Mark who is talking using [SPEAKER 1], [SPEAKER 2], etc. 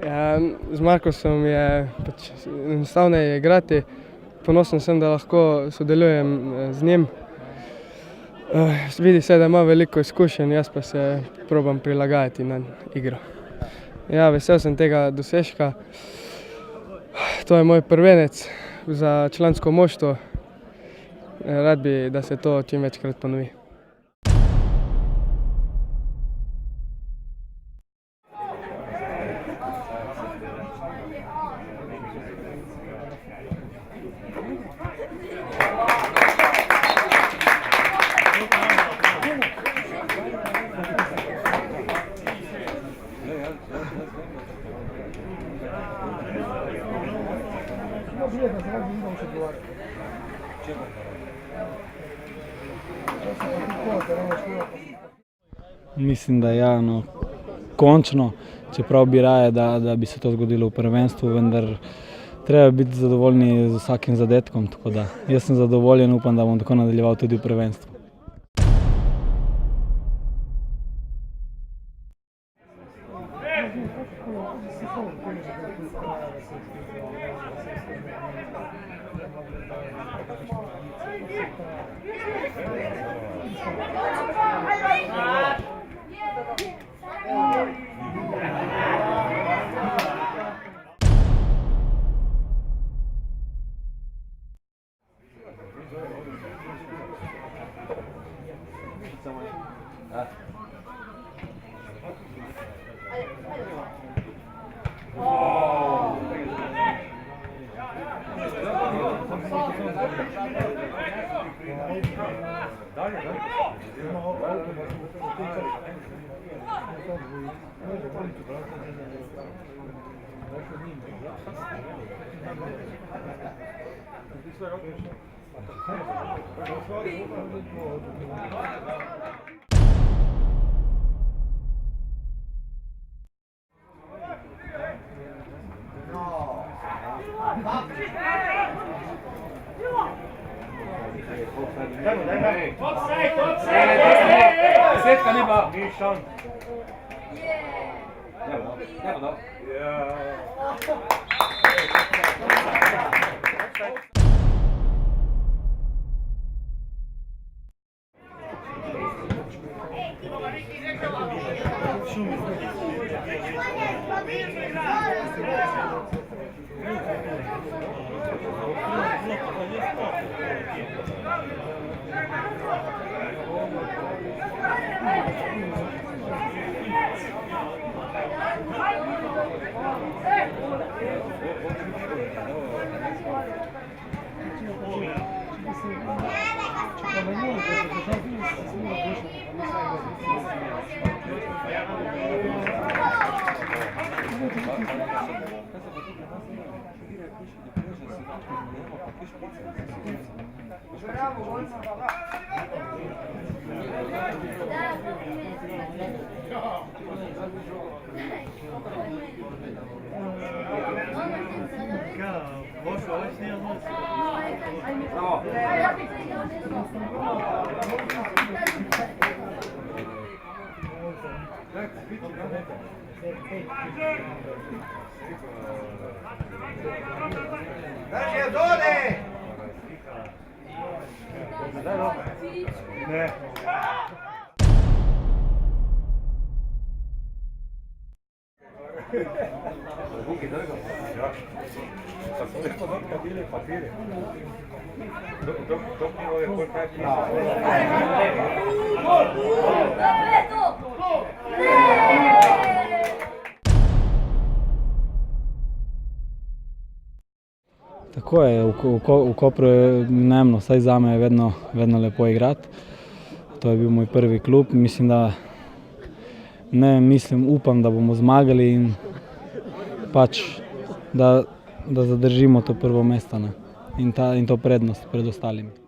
[SPEAKER 1] Ja, z Markusom je enostavneje igrati. Ponosen sem, da lahko sodelujem z njim. Vidi se, da ima veliko izkušenj, jaz pa se probam prilagajati na igro. Ja, vesel sem tega dosežka. To je moj prvenec za člansko moštvo. Rad bi, da se to čim večkrat ponovi.
[SPEAKER 2] Mislim, da ja, no, končno, čeprav bi raje, da bi se to zgodilo v prvenstvu, vendar treba biti zadovoljni z vsakim zadetkom, tako da jaz sem zadovoljen, upam, da bom tako nadaljeval tudi v prvenstvu. Tako je, v Kopru je nemno, vsaj zame je vedno lepo igrati. To je bil moj prvi klub, upam, da bomo zmagali in pač, da zadržimo to prvo mesto, ne, in to prednost pred ostalimi.